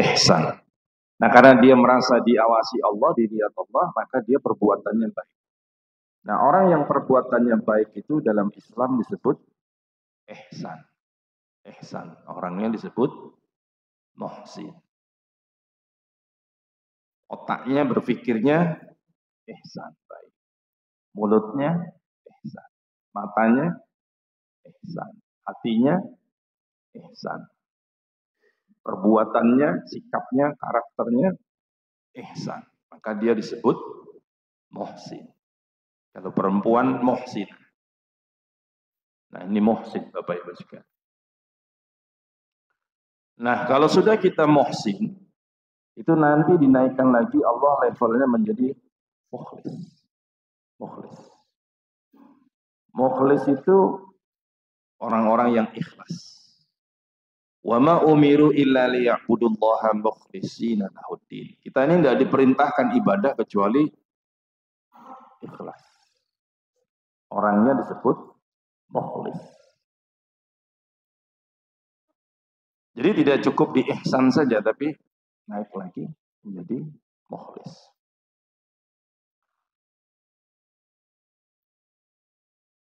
ihsan. Nah, karena dia merasa diawasi Allah, dilihat Allah, maka dia perbuatannya baik. Nah, orang yang perbuatannya baik itu dalam Islam disebut ihsan. Ihsan. Orangnya disebut muhsin. Otaknya berpikirnya ihsan, baik. Mulutnya ihsan. Matanya ihsan. Hatinya ihsan. Perbuatannya, sikapnya, karakternya ihsan. Maka dia disebut muhsin. Kalau perempuan muhsin. Nah, ini muhsin Bapak Ibu sekalian. Nah, kalau sudah kita muhsin, itu nanti dinaikkan lagi Allah levelnya menjadi mukhlis. Mukhlis. Mukhlis itu orang-orang yang ikhlas. Wa ma umiru illa liya'budullaha mukhlishina lahuddin. Kita ini tidak diperintahkan ibadah kecuali ikhlas. Orangnya disebut mukhlis. Jadi tidak cukup di ihsan saja, tapi naik lagi menjadi mukhlis.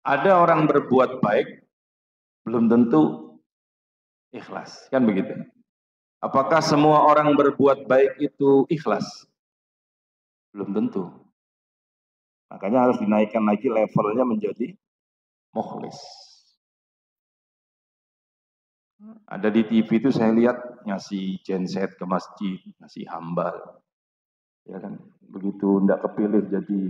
Ada orang berbuat baik, belum tentu ikhlas, kan begitu? Apakah semua orang berbuat baik itu ikhlas? Belum tentu. Makanya harus dinaikkan lagi levelnya menjadi mukhlis. Ada di TV itu saya lihat ngasih genset ke masjid, ngasih hambal. Ya kan, begitu tidak kepilih jadi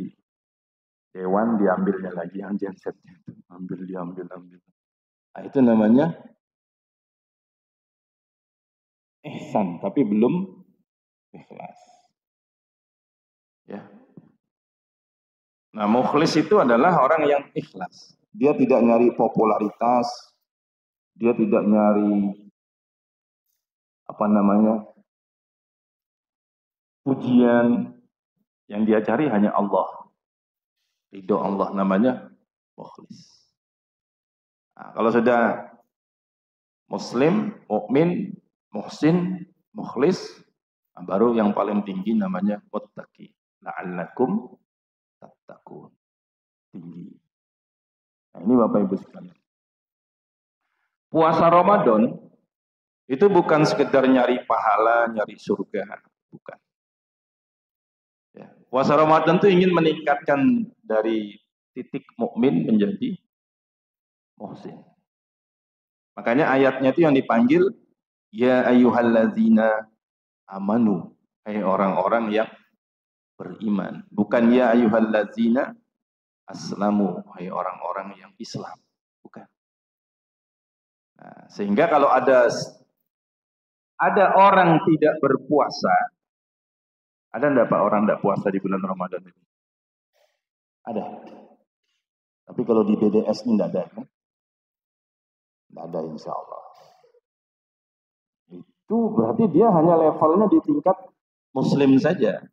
dewan, diambilnya lagi yang gensetnya itu. Diambil. Nah, itu namanya ihsan, tapi belum ikhlas. Ya. Nah, mukhlis itu adalah orang yang ikhlas. Dia tidak nyari popularitas, dia tidak nyari pujian. Yang dia cari hanya Allah. Ridho Allah, namanya mukhlis. Nah, kalau sudah muslim, mukmin, muhsin, mukhlis, nah baru yang paling tinggi namanya muttaqi. La'allakum tattaqun. Tinggi. Nah, ini Bapak Ibu sekalian. Puasa Ramadan itu bukan sekedar nyari pahala, nyari surga, bukan. Ya. Puasa Ramadan itu ingin meningkatkan dari titik mukmin menjadi muhsin. Makanya ayatnya itu yang dipanggil ya ayyuhallazina amanu, hai orang-orang yang beriman. Bukan ya ayyuhallazina aslamu, hai orang-orang yang Islam. Bukan. Nah, sehingga kalau ada orang tidak berpuasa, ada enggak Pak orang tidak puasa di bulan Ramadan ini? Ada. Tapi kalau di BDS ini tidak ada, kan? Tidak ada, insya Allah. Itu berarti dia hanya levelnya di tingkat muslim saja.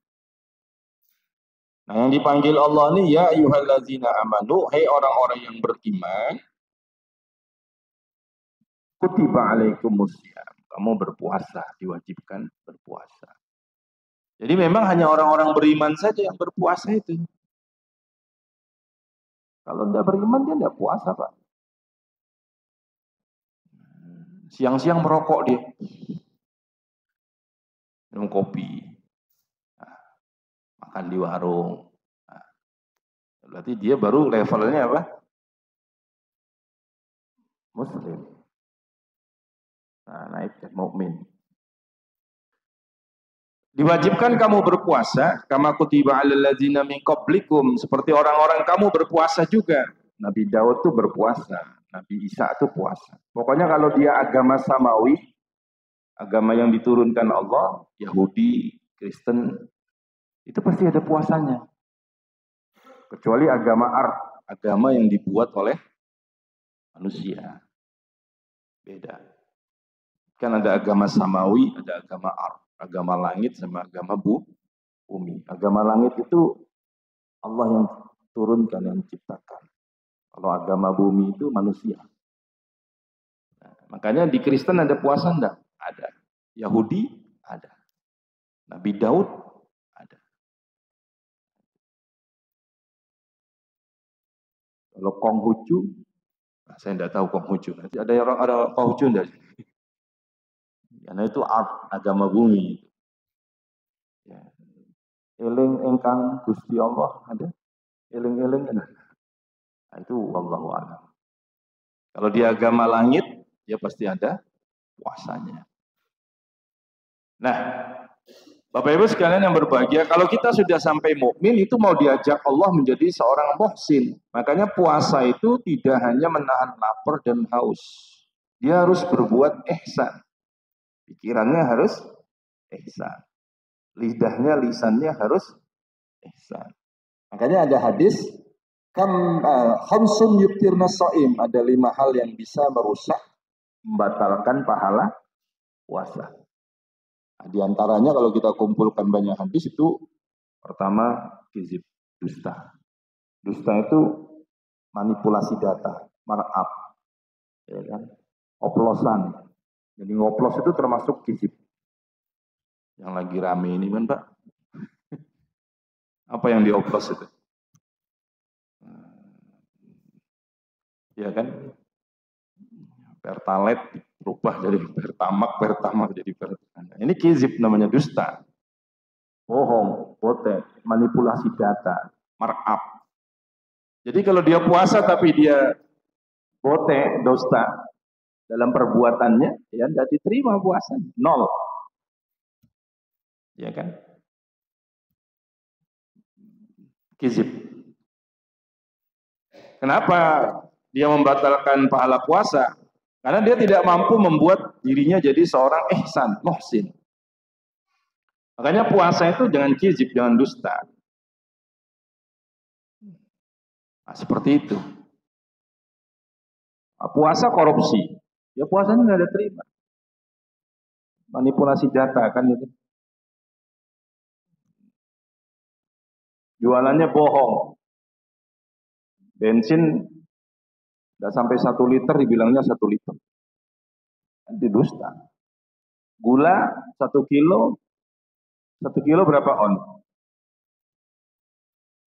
Nah, yang dipanggil Allah ini ya ayyuhallazina amanu, hai orang-orang yang beriman, kutiba alaikumusiyam, kamu berpuasa, diwajibkan berpuasa. Jadi memang hanya orang-orang beriman saja yang berpuasa itu. Kalau tidak beriman dia tidak puasa, Pak. Siang-siang merokok dia, minum kopi, makan di warung. Berarti dia baru levelnya apa? Muslim. Nah, naik ke mukmin. Diwajibkan kamu berpuasa, kama kutiba 'alal ladzina min qablikum, seperti orang-orang kamu berpuasa juga. Nabi Daud tuh berpuasa, Nabi Isa tuh puasa. Pokoknya kalau dia agama samawi, agama yang diturunkan Allah, Yahudi, Kristen, itu pasti ada puasanya. Kecuali agama Arab, agama yang dibuat oleh manusia. Beda. Kan ada agama samawi, ada agama Arab. Agama langit sama agama bumi. Agama langit itu Allah yang turunkan, yang ciptakan. Kalau agama bumi itu manusia. Nah, makanya di Kristen ada puasa enggak? Ada. Yahudi Ada. Nabi Daud ada. Kalau Konghucu, saya tidak tahu Konghucu. Nanti ada Konghucu dari. Karena itu art agama bumi. Ya. Eling engkang Gusti Allah ada. Eling-eling ada. Nah, itu wallahu a'lam. Kalau di agama langit, ya pasti ada puasanya. Nah, Bapak Ibu sekalian yang berbahagia, kalau kita sudah sampai mukmin itu mau diajak Allah menjadi seorang muhsin. Makanya puasa itu tidak hanya menahan lapar dan haus. Dia harus berbuat ihsan. Pikirannya harus ihsan. Lidahnya, lisannya harus ihsan. Makanya ada hadis, khamsun yuktirna shaim, ada 5 hal yang bisa merusak, membatalkan pahala puasa. Nah, di antaranya kalau kita kumpulkan banyak hadis itu, pertama kizib, dusta. Dusta itu manipulasi data, markup, ya kan? Oplosan. Jadi ngoplos itu termasuk kizib. Yang lagi rame ini kan Pak. Apa yang dioplos itu? Ya kan? Pertalite berubah jadi pertamak jadi pertalite. Ini kizib namanya, dusta. Bohong, botek, manipulasi data, markup. Jadi kalau dia puasa tapi dia botek, dusta dalam perbuatannya, ya tidak diterima puasanya, 0. Ya kan? Kizib. Kenapa dia membatalkan pahala puasa? Karena dia tidak mampu membuat dirinya jadi seorang ihsan, muhsin. Makanya puasa itu jangan kizib, jangan dusta. Nah, seperti itu. Nah, puasa korupsi. Ya puasanya nggak ada terima. Manipulasi data kan itu. Jualannya bohong. Bensin nggak sampai 1 liter dibilangnya 1 liter. Itu dusta. Gula 1 kilo berapa on?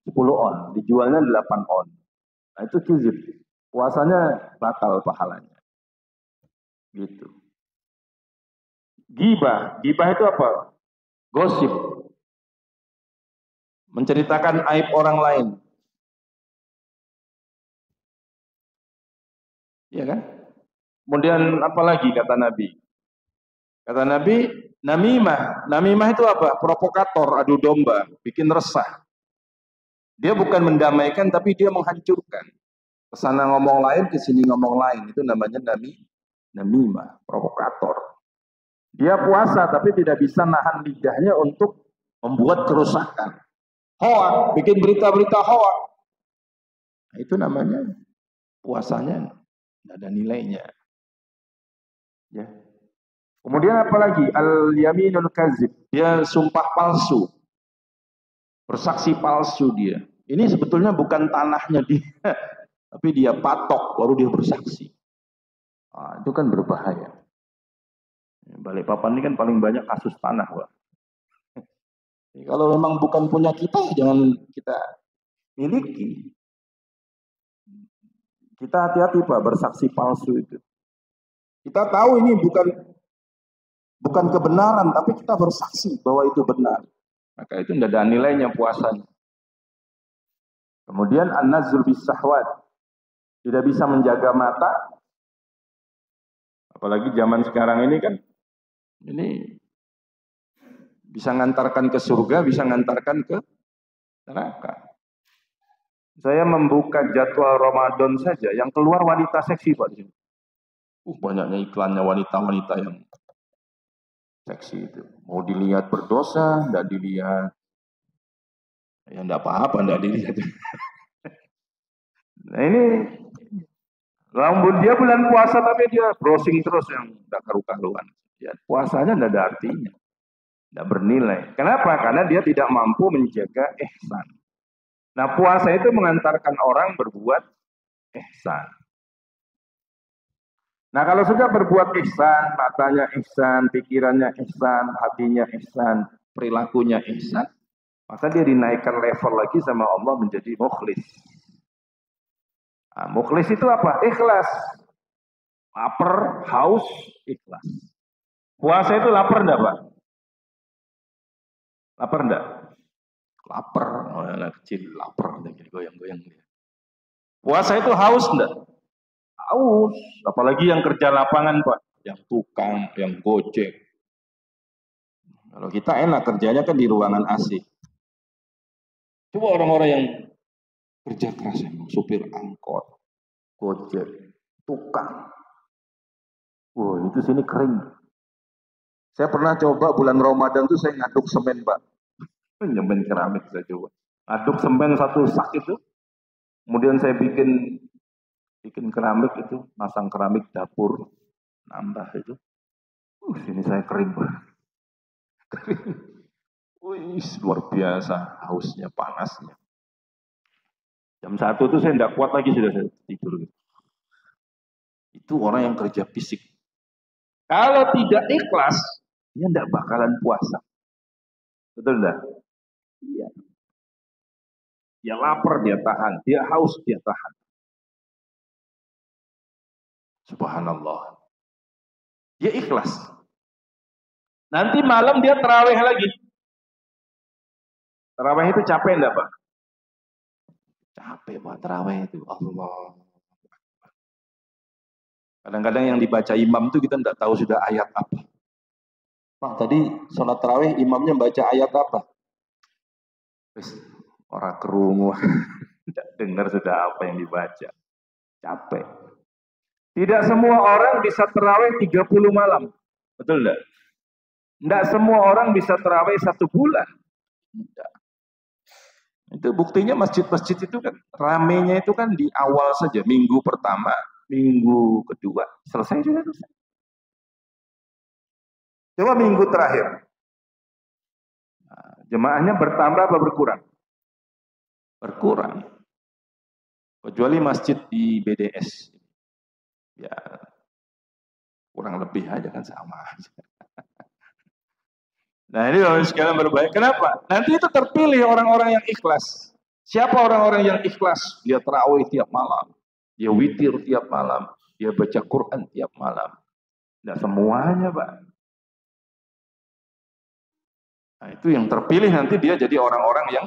10 on. Dijualnya 8 on. Nah itu kizib. Puasanya batal pahalanya. Gitu. Gibah itu apa? Gosip. Menceritakan aib orang lain. Ya kan? Kemudian apa lagi kata Nabi? Kata Nabi, namimah. Namimah itu apa? Provokator, adu domba, bikin resah. Dia bukan mendamaikan tapi dia menghancurkan. Kesana ngomong lain, kesini ngomong lain. Itu namanya namimah, provokator. Dia puasa tapi tidak bisa nahan lidahnya untuk membuat kerusakan. Hoak, bikin berita-berita hoak. Nah, itu namanya puasanya tidak ada nilainya. Ya. Kemudian apa lagi? Al-yaminul kazib. Dia sumpah palsu. Bersaksi palsu dia. Ini sebetulnya bukan tanahnya dia. Tapi dia patok, baru dia bersaksi. Nah, itu kan berbahaya. Balikpapan ini kan paling banyak kasus tanah, Pak. Kalau memang bukan punya kita, jangan kita miliki. Kita hati-hati Pak, bersaksi palsu itu. Kita tahu ini bukan kebenaran, tapi kita bersaksi bahwa itu benar. Maka itu tidak ada nilainya puasanya. Kemudian an-nazul bis-sahwat. Tidak bisa menjaga mata. Apalagi zaman sekarang ini kan, ini bisa ngantarkan ke surga, bisa ngantarkan ke neraka. Saya membuka jadwal Ramadan saja, yang keluar wanita seksi Pak di sini. Banyaknya iklannya wanita-wanita yang seksi itu. Mau dilihat berdosa, tidak dilihat. Ya tidak apa-apa, tidak dilihat. Nah ini, rambut dia bulan puasa tapi dia browsing terus yang tidak karu-karuan. Ya, puasanya tidak ada artinya. Tidak bernilai. Kenapa? Karena dia tidak mampu menjaga ihsan. Nah puasa itu mengantarkan orang berbuat ihsan. Nah kalau sudah berbuat ihsan, matanya ihsan, pikirannya ihsan, hatinya ihsan, perilakunya ihsan, maka dia dinaikkan level lagi sama Allah menjadi mukhlis. Nah, mukhlis itu apa? Ikhlas. Lapar, haus, ikhlas. Puasa itu lapar enggak, Pak? Lapar enggak? Lapar. Oh, anak kecil lapar, goyang-goyang. Puasa itu haus enggak? Haus. Apalagi yang kerja lapangan, Pak. Yang tukang, yang gojek. Kalau kita enak kerjanya kan di ruangan AC. Coba orang-orang yang kerja keras, supir angkot, gojek, tukang. Wah, itu sini kering. Saya pernah coba bulan Ramadan tuh saya ngaduk semen, Pak. Nyemen keramik saya coba. Ngaduk semen satu sak itu. Kemudian saya bikin keramik itu, masang keramik dapur, nambah itu. Sini saya kering, Pak. Kering. Wih, luar biasa hausnya, panasnya. Jam 1 tuh saya tidak kuat lagi, sudah saya tidur. Itu orang yang kerja fisik. Kalau tidak ikhlas, dia tidak bakalan puasa. Betul enggak? Iya. Dia lapar, dia tahan. Dia haus, dia tahan. Subhanallah. Dia ikhlas. Nanti malam dia terawih lagi. Terawih itu capek enggak, Pak? Capek, Pak, terawih itu. Allah. Kadang-kadang yang dibaca imam itu kita tidak tahu sudah ayat apa. Pak, tadi sholat terawih imamnya baca ayat apa? Orang kerungu. Tidak dengar sudah apa yang dibaca. Capek. Tidak semua orang bisa terawih 30 malam. Betul enggak? Tidak semua orang bisa terawih 1 bulan. Tidak. Itu buktinya masjid-masjid itu kan ramenya itu kan di awal saja. Minggu pertama, minggu kedua. Selesai sudah selesai. Coba minggu terakhir. Nah, jemaahnya bertambah apa berkurang? Berkurang. Kecuali masjid di BDS. Ya, kurang lebih aja kan sama aja. Nah ini Bapak sekalian berbaik. Kenapa? Nanti itu terpilih orang-orang yang ikhlas. Siapa orang-orang yang ikhlas? Dia terawih tiap malam. Dia witir tiap malam. Dia baca Quran tiap malam. Tidak semuanya, Pak. Nah itu yang terpilih nanti dia jadi orang-orang yang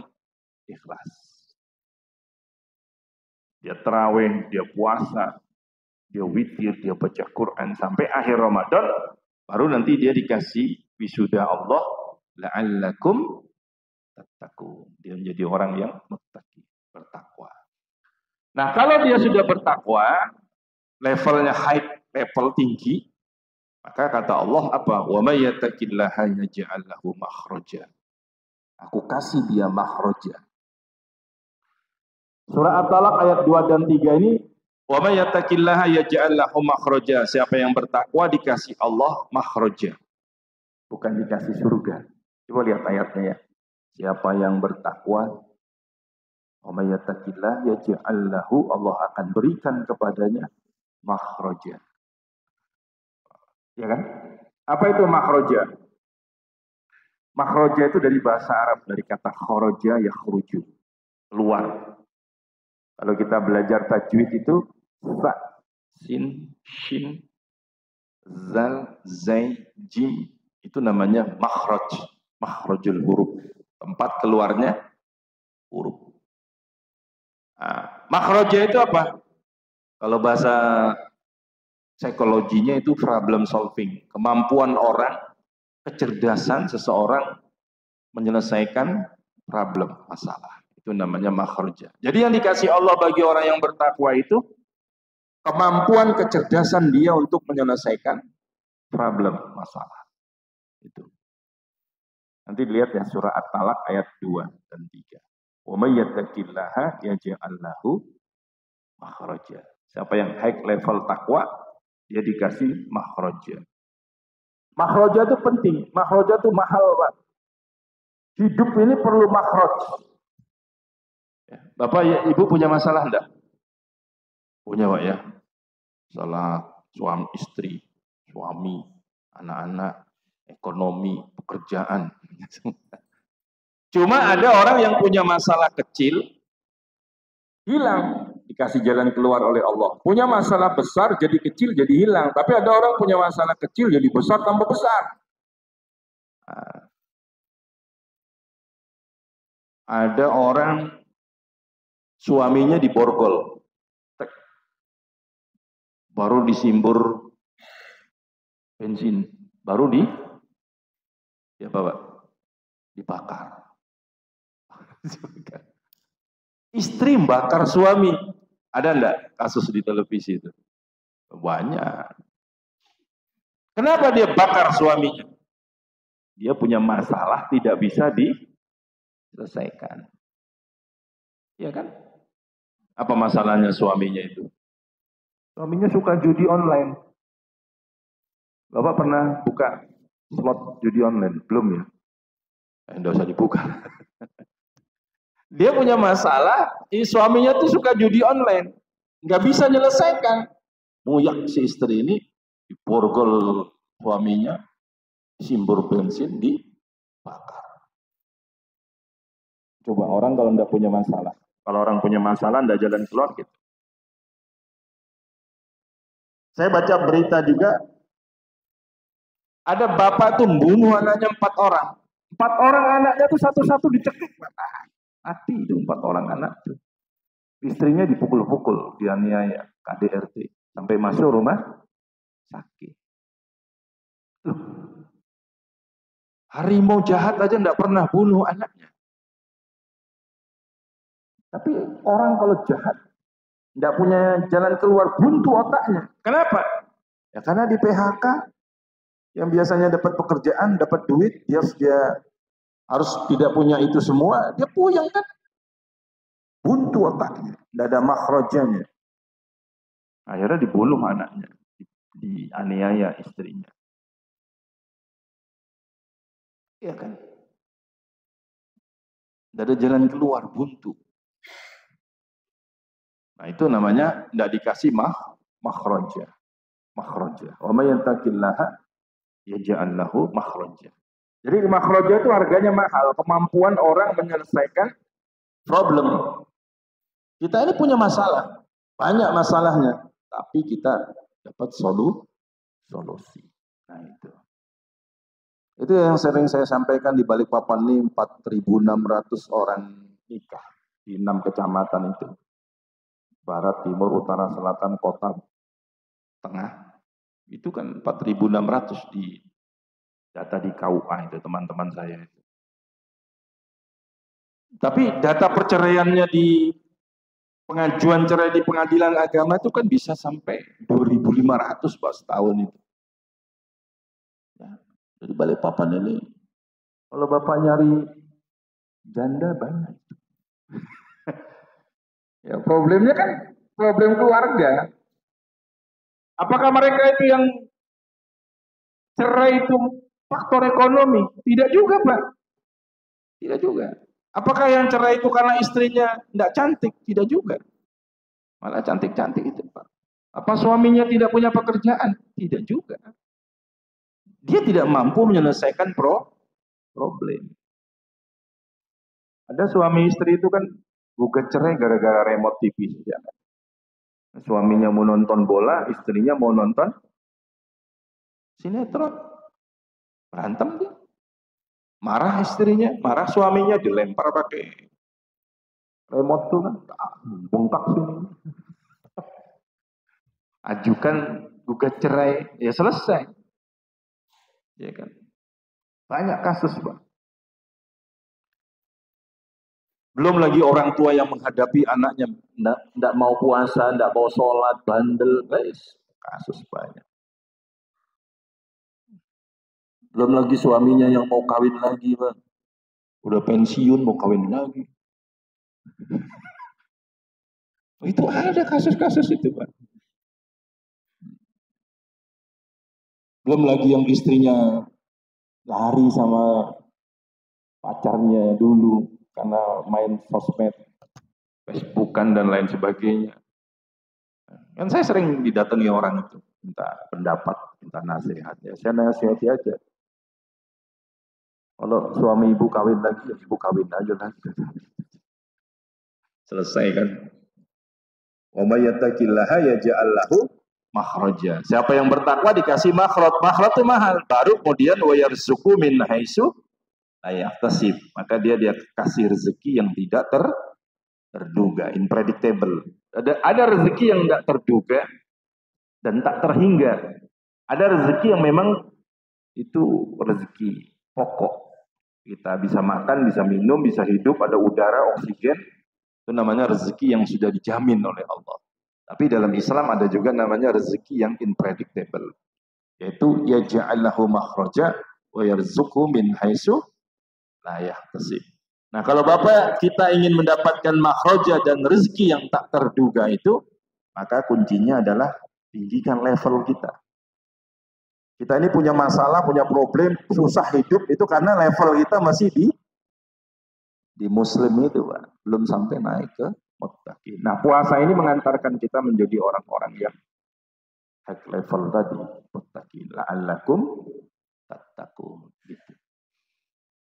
ikhlas. Dia terawih, dia puasa, dia witir, dia baca Quran. Sampai akhir Ramadan, baru nanti dia dikasih wisuda Allah, la'allakum tattaqun. Dia menjadi orang yang muttaqi, bertakwa. Nah, kalau dia sudah bertakwa, levelnya high, level tinggi, maka kata Allah apa? Wa may yattaqillaha yaj'al lahu makhraja. Aku kasih dia makhraja. Surah At-Talaq ayat 2 dan 3 ini, wa may yattaqillaha yaj'al lahu makhraja. Siapa yang bertakwa dikasih Allah makhraja. Bukan dikasih surga. Coba lihat ayatnya ya. Siapa yang bertakwa, wa may yattaqillaha yaj'al lahu, Allah akan berikan kepadanya makhraja. Ya kan? Apa itu makhraja? Makhraja itu dari bahasa Arab, dari kata kharaja yakhruju, keluar. Kalau kita belajar tajwid itu sa, sin, shin, zal, zai, jim, itu namanya makhraj, makhrajul huruf, tempat keluarnya huruf. Nah, makhraja itu apa? Kalau bahasa psikologinya itu problem solving, kemampuan orang, kecerdasan seseorang menyelesaikan problem, masalah. Itu namanya makhraja. Jadi yang dikasih Allah bagi orang yang bertakwa itu kemampuan kecerdasan dia untuk menyelesaikan problem, masalah. Itu. Nanti lihat ya surah At-Talaq ayat 2 dan 3. Wa may yattaqillaha yaj'al lahu makhraja. Siapa yang high level takwa, dia dikasih makhraja. Makhraja itu penting, makhraja itu mahal, Pak. Hidup ini perlu makhraj. Ya, Bapak ya, Ibu punya masalah enggak? Punya, Pak ya. Masalah suami istri, suami, anak-anak, ekonomi, pekerjaan. Cuma ada orang yang punya masalah kecil, hilang, dikasih jalan keluar oleh Allah. Punya masalah besar jadi kecil jadi hilang. Tapi ada orang punya masalah kecil jadi besar tambah besar. Ada orang suaminya diborgol, baru disimbur bensin, baru ya Pak, dibakar. Istri bakar suami. Ada enggak kasus di televisi itu? Banyak. Kenapa dia bakar suaminya? Dia punya masalah tidak bisa diselesaikan. Iya kan? Apa masalahnya suaminya itu? Suaminya suka judi online. Bapak pernah buka slot judi online? Belum ya? Enggak usah dibuka. Dia punya masalah, suaminya tuh suka judi online. Nggak bisa nyelesaikan. Muyak si istri ini, diborgol suaminya, simbur bensin, dibakar. Coba orang kalau nggak punya masalah. Kalau orang punya masalah, nggak jalan keluar gitu. Saya baca berita juga, ada bapak tuh bunuh anaknya 4 orang. 4 orang anaknya tuh satu-satu dicekik. Mati itu 4 orang anak tuh. Istrinya dipukul-pukul, dianiaya, KDRT. Sampai masuk rumah sakit. Loh, harimau jahat aja nggak pernah bunuh anaknya. Tapi orang kalau jahat, nggak punya jalan keluar, buntu otaknya. Kenapa? Ya karena di PHK, yang biasanya dapat pekerjaan, dapat duit, dia harus tidak punya itu semua, dia puyeng kan? Buntu otaknya, tidak ada makhrajanya. Akhirnya dibunuh anaknya, dianiaya istrinya. Iya kan? Tidak ada jalan keluar, buntu. Nah itu namanya tidak dikasih makhraja. Makhraja. Wa may yattaqillaha yaj'al lahu makhraja. Jadi makhraja itu harganya mahal, kemampuan orang menyelesaikan problem. Kita ini punya masalah, banyak masalahnya, tapi kita dapat solusi. Nah itu. Itu yang sering saya sampaikan di Balikpapan ini 4.600 orang nikah di 6 kecamatan itu. Barat, timur, utara, selatan, kota, tengah. Itu kan 4.600 di data di KUA itu teman-teman saya itu. Tapi data perceraiannya di pengajuan cerai di pengadilan agama itu kan bisa sampai 2.500 Pak setahun itu. Ya, dari Balikpapan ini, kalau Bapak nyari janda banyak. Ya, problemnya kan problem keluarga. Apakah mereka itu yang cerai itu faktor ekonomi? Tidak juga, Pak. Tidak juga. Apakah yang cerai itu karena istrinya tidak cantik? Tidak juga. Malah cantik-cantik itu, Pak. Apa suaminya tidak punya pekerjaan? Tidak juga. Dia tidak mampu menyelesaikan problem. Ada suami istri itu kan gugat cerai gara-gara remote TV saja. Suaminya mau nonton bola, istrinya mau nonton sinetron. Berantem dia. Marah istrinya, marah suaminya, dilempar pakai remote tuh kan, bengkak sini. Ajukan gugat cerai, ya selesai. Ya kan? Banyak kasus, Pak. Belum lagi orang tua yang menghadapi anaknya tidak mau puasa, tidak mau sholat, bandel, guys, kasus banyak. Belum lagi suaminya yang mau kawin lagi, Pak. Udah pensiun mau kawin lagi. Itu ada kasus-kasus itu, Pak. Belum lagi yang istrinya lari sama pacarnya dulu karena main sosmed, Facebookan dan lain sebagainya. Kan saya sering didatangi orang itu. minta pendapat, minta nasihat. Ya, saya nasihati aja. Kalau suami ibu kawin lagi, ya ibu kawin aja lagi. Selesai kan? Wa may yattaqillaha yaj'al lahu makhraja. Siapa yang bertakwa dikasih makhraj. Makhraj itu mahal. Baru kemudian wa yarzuqu min haitsu la yahtasib. Maka dia kasih rezeki yang tidak terduga, unpredictable. Ada rezeki yang tidak terduga dan tak terhingga. Ada rezeki yang memang itu rezeki pokok. Kita bisa makan, bisa minum, bisa hidup, ada udara, oksigen. Itu namanya rezeki yang sudah dijamin oleh Allah. Tapi dalam Islam ada juga namanya rezeki yang unpredictable. Yaitu yaj'al lahu makhraja wa yarzuqhu min haitsu la yahtasib. Nah, kalau Bapak kita ingin mendapatkan makhraja dan rezeki yang tak terduga itu, maka kuncinya adalah tinggikan level kita. Kita ini punya masalah, punya problem, susah hidup itu karena level kita masih di muslim itu, Pak. Belum sampai naik ke muttaqin. Nah, puasa ini mengantarkan kita menjadi orang-orang yang high level tadi, muttaqin. La'allakum tattaqun. Gitu.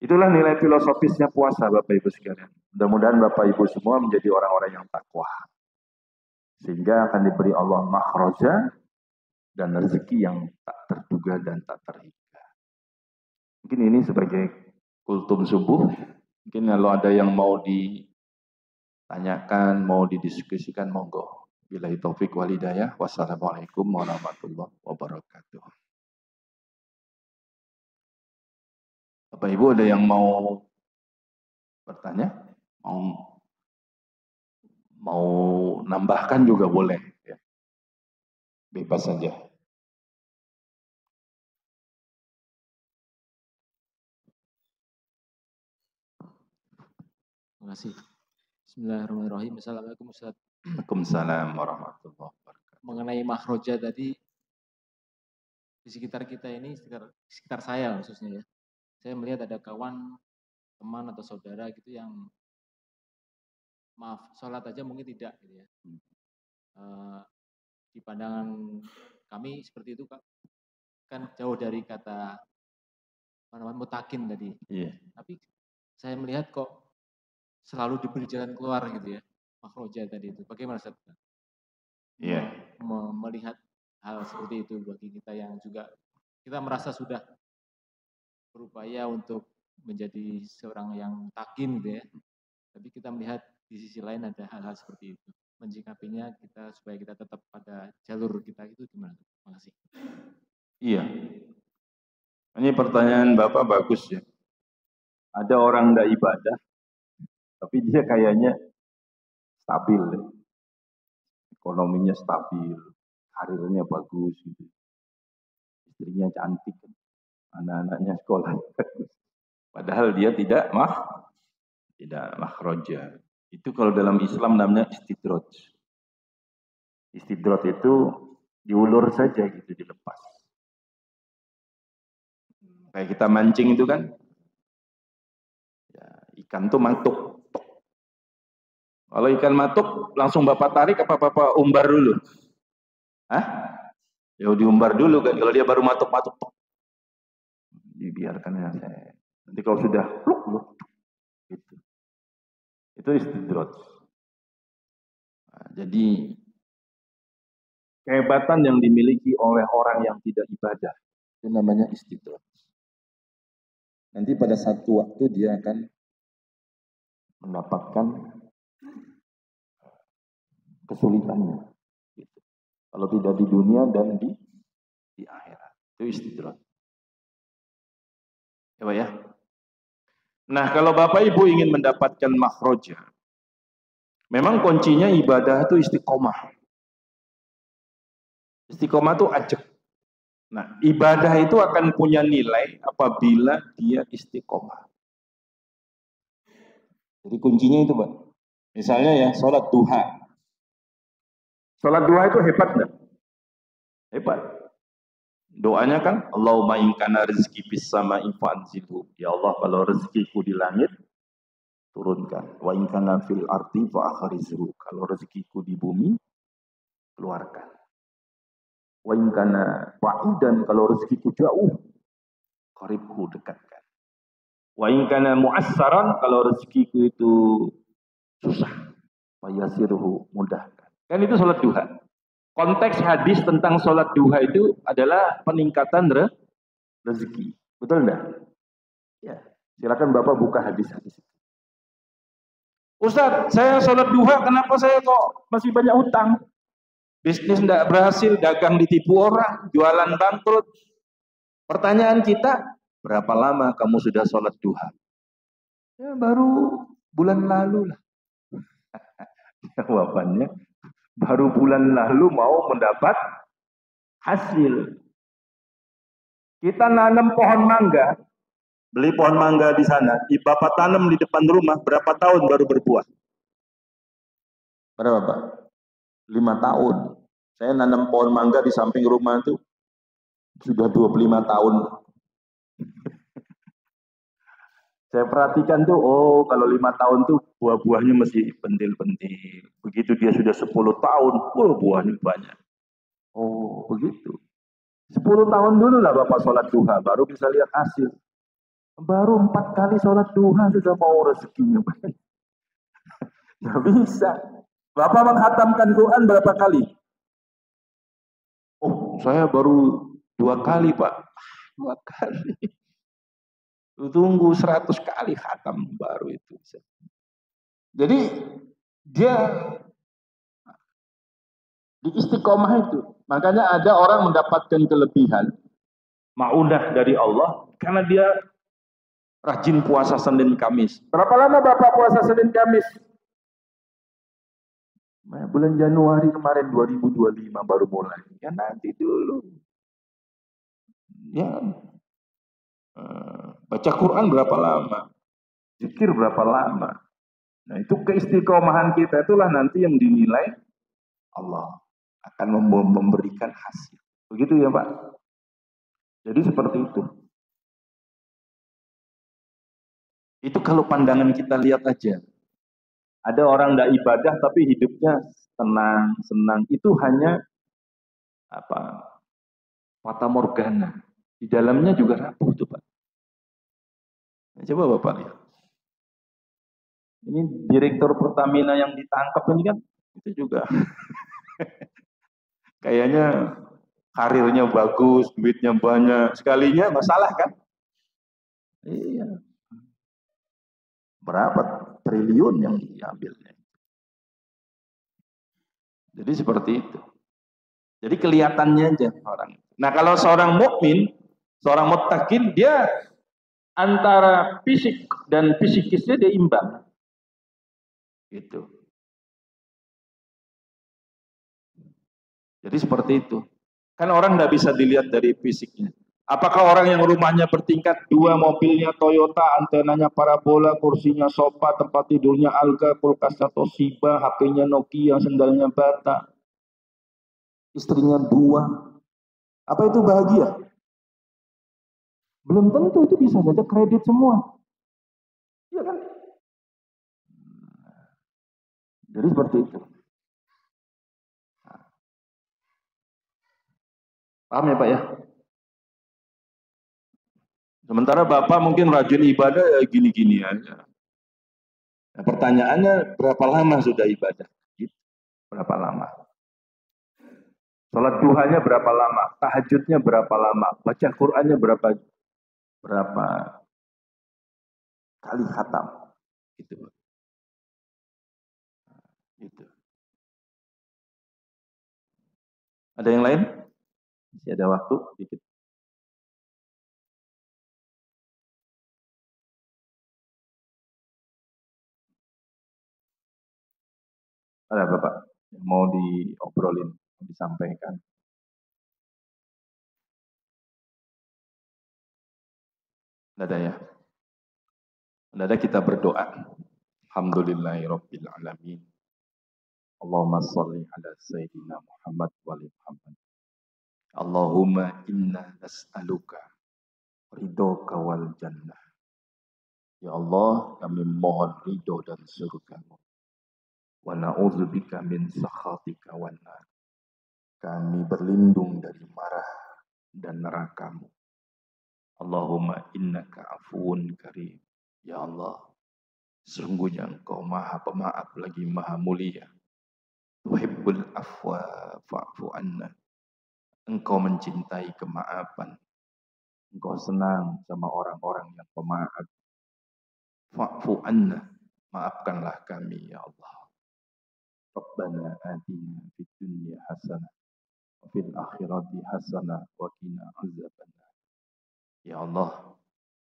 Itulah nilai filosofisnya puasa, Bapak Ibu sekalian. Mudah-mudahan Bapak Ibu semua menjadi orang-orang yang takwa. Sehingga akan diberi Allah makhraja dan rezeki yang tak terduga dan tak terhingga. Mungkin ini sebagai kultum subuh. Mungkin kalau ada yang mau ditanyakan, mau didiskusikan, monggo. Billahi taufik wal hidayah. Wassalamualaikum warahmatullahi wabarakatuh. Bapak Ibu ada yang mau bertanya? Mau nambahkan juga boleh. Ya. Bebas saja. Terima kasih. Bismillahirrahmanirrahim. Assalamualaikum Ustaz. Waalaikumsalam warahmatullahi wabarakatuh. Mengenai makhroja tadi, di sekitar kita ini, sekitar saya khususnya ya, saya melihat ada kawan, teman atau saudara gitu yang maaf, sholat aja mungkin tidak gitu ya. Di pandangan kami seperti itu kan jauh dari kata mutakin tadi. Yeah. Tapi saya melihat kok selalu diberi jalan keluar gitu ya, makhroja tadi itu. Bagaimana Ustaz? Yeah. Melihat hal seperti itu bagi kita yang juga kita merasa sudah berupaya untuk menjadi seorang yang takin gitu ya. Tapi kita melihat di sisi lain ada hal-hal seperti itu. Menyikapinya kita supaya kita tetap pada jalur kita itu gimana? Terima kasih. Iya. Ini pertanyaan Bapak bagus ya. Ada orang tidak ibadah, tapi dia kayaknya stabil ya. Ekonominya stabil, karirnya bagus gitu. Istrinya cantik, anak-anaknya sekolah bagus. Padahal dia tidak makhroja. Itu kalau dalam Islam namanya istidroj. Istidroj itu diulur saja gitu, dilepas. Kayak kita mancing itu kan, ya, ikan tuh matuk. Kalau ikan matuk langsung Bapak tarik apa Bapak umbar dulu? Hah? Ya diumbar dulu kan, kalau dia baru matuk-matuk. Dibiarkan ya saya. Nanti kalau sudah pluk gitu. Itu istidroj. Nah, jadi kehebatan yang dimiliki oleh orang yang tidak ibadah itu namanya istidroj. Nanti pada satu waktu dia akan mendapatkan kesulitannya. Gitu. Kalau tidak di dunia dan di akhirat. Itu istidroj. Ya Pak ya. Nah kalau Bapak Ibu ingin mendapatkan makhroja, memang kuncinya ibadah itu istiqomah. Istiqomah itu ajak. Nah, ibadah itu akan punya nilai apabila dia istiqomah. Jadi kuncinya itu, Pak. Misalnya ya, sholat duha. Sholat duha itu hebat enggak? Hebat. Doanya kan, Allahumma in kana rizki bis sama'i fa'anzilhu. Ya Allah, kalau rezekiku di langit, turunkan. Wa in kana fil ardi fa'akhrizhu. Kalau rezekiku di bumi, keluarkan. Wa in kana ba'idan, kalau rezekiku jauh, qaribhu, dekatkan. Wa in kana mu'assaran, kalau rezekiku itu susah, wa yasirhu, mudahkan. Kan itu salat duha. Konteks hadis tentang salat duha itu adalah peningkatan rezeki. Betul enggak? Ya. Silakan Bapak buka hadis-hadis. Ustaz, saya salat duha, kenapa saya kok masih banyak hutang? Bisnis enggak berhasil, dagang ditipu orang, jualan bangkrut. Pertanyaan kita, berapa lama kamu sudah salat duha? Ya, baru bulan lalu lah. Jawabannya, baru bulan lalu mau mendapat hasil. Kita nanam pohon mangga, beli pohon mangga di sana, Bapak tanam di depan rumah, berapa tahun baru berbuah? Berapa Pak? 5 tahun. Saya nanam pohon mangga di samping rumah itu sudah 25 tahun. Saya perhatikan tuh, oh kalau 5 tahun tuh buah-buahnya masih pentil-pentil. Begitu dia sudah 10 tahun, buahnya banyak. Oh begitu. 10 tahun dulu lah Bapak sholat duha, baru bisa lihat hasil. Baru 4 kali sholat duha sudah mau rezekinya. Nggak bisa. Bapak menghatamkan Quran berapa kali? Oh saya baru 2 kali Pak. 2 kali. Tunggu 100 kali khatam baru itu. Jadi dia di istiqomah itu. Makanya ada orang mendapatkan kelebihan ma'unah dari Allah karena dia rajin puasa Senin Kamis. Berapa lama Bapak puasa Senin Kamis? Bulan Januari kemarin 2025 baru mulai. Ya nanti dulu. Ya. Baca Quran berapa lama? Zikir berapa lama? Nah, itu keistiqomahan kita itulah nanti yang dinilai Allah akan memberikan hasil. Begitu ya Pak? Jadi seperti itu. Itu kalau pandangan kita lihat aja. Ada orang tidak ibadah tapi hidupnya tenang, senang. Itu hanya fata morgana. Di dalamnya juga rapuh tuh Pak. Nah, coba Bapak lihat. Ini direktur Pertamina yang ditangkap ini kan itu juga kayaknya karirnya bagus, duitnya banyak, sekalinya masalah kan? Iya. Berapa triliun yang diambilnya? Jadi seperti itu. Jadi kelihatannya aja orang. Nah kalau seorang mukmin, seorang muttaqin, dia antara fisik dan psikisnya dia imbang. Gitu. Jadi seperti itu. Kan orang tidak bisa dilihat dari fisiknya. Apakah orang yang rumahnya bertingkat 2, mobilnya Toyota, antenanya parabola, kursinya sofa, tempat tidurnya Alga, kulkasnya Toshiba, HP-nya Nokia, sendalnya Bata, istrinya 2. Apa itu bahagia? Belum tentu, itu bisa saja kredit semua. Iya kan? Jadi seperti itu. Paham ya Pak ya? Sementara Bapak mungkin rajin ibadah ya gini-gini aja. Nah, pertanyaannya berapa lama sudah ibadah? Gitu. Berapa lama? Sholat duhanya berapa lama? Tahajudnya berapa lama? Baca Qur'annya berapa kali khatam? Gitu. Gitu. Ada yang lain? Masih ada waktu sedikit. Ada Bapak yang mau diobrolin, disampaikan? Tidak ada ya? Tidak ada, kita berdoa. Alhamdulillahirabbil alamin. Allahumma shalli ala sayyidina Muhammad wa ali Muhammad. Allahumma inna nas'aluka ridhoka wal jannah. Ya Allah, kami mohon ridho dan surga-Mu. Wa na'udzubika min sakhatika wan nar. kami berlindung dari marah dan neraka-Mu. Allahumma innaka afuun karim. Ya Allah, sesungguhnya Engkau Maha Pemaaf lagi Maha Mulia. Tuhibbul afwa fa'fu anna. Engkau mencintai kemaafan. Engkau senang sama orang-orang yang pemaaf. Fa'fu anna. Maafkanlah kami, ya Allah. Rabbana atina fid dunya hasanah wa fil akhirati hasanah wa qina azabannar. Ya Allah,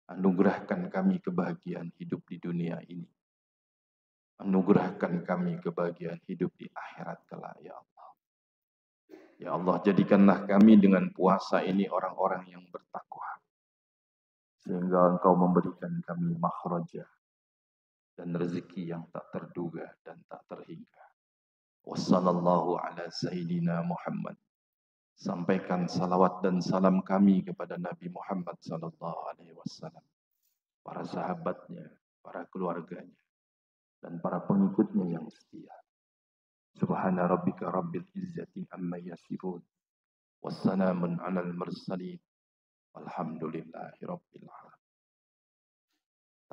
anugerahkan kami kebahagiaan hidup di dunia ini. Anugerahkan kami kebahagiaan hidup di akhirat kelak, ya Allah. Ya Allah, jadikanlah kami dengan puasa ini orang-orang yang bertakwa. Sehingga Engkau memberikan kami makhraja dan rezeki yang tak terduga dan tak terhingga. Wassallallahu ala sayyidina Muhammad. Sampaikan salawat dan salam kami kepada Nabi Muhammad sallallahu alaihi wasallam, para sahabatnya, para keluarganya, dan para pengikutnya yang setia. Subhana rabbika rabbil izzati amma yasifun. Wassalamun alal mursalin. Walhamdulillahi rabbil alamin.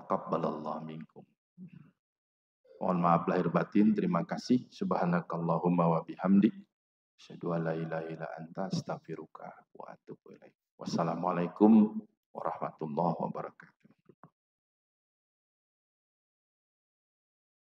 Taqabbalallahu minkum. Mohon maaf lahir batin. Terima kasih. Subhanakallahumma wa bihamdik. Asyhadu an la ilaha illa anta astaghfiruka wa atubu ilaik. Wassalamualaikum warahmatullahi wabarakatuh.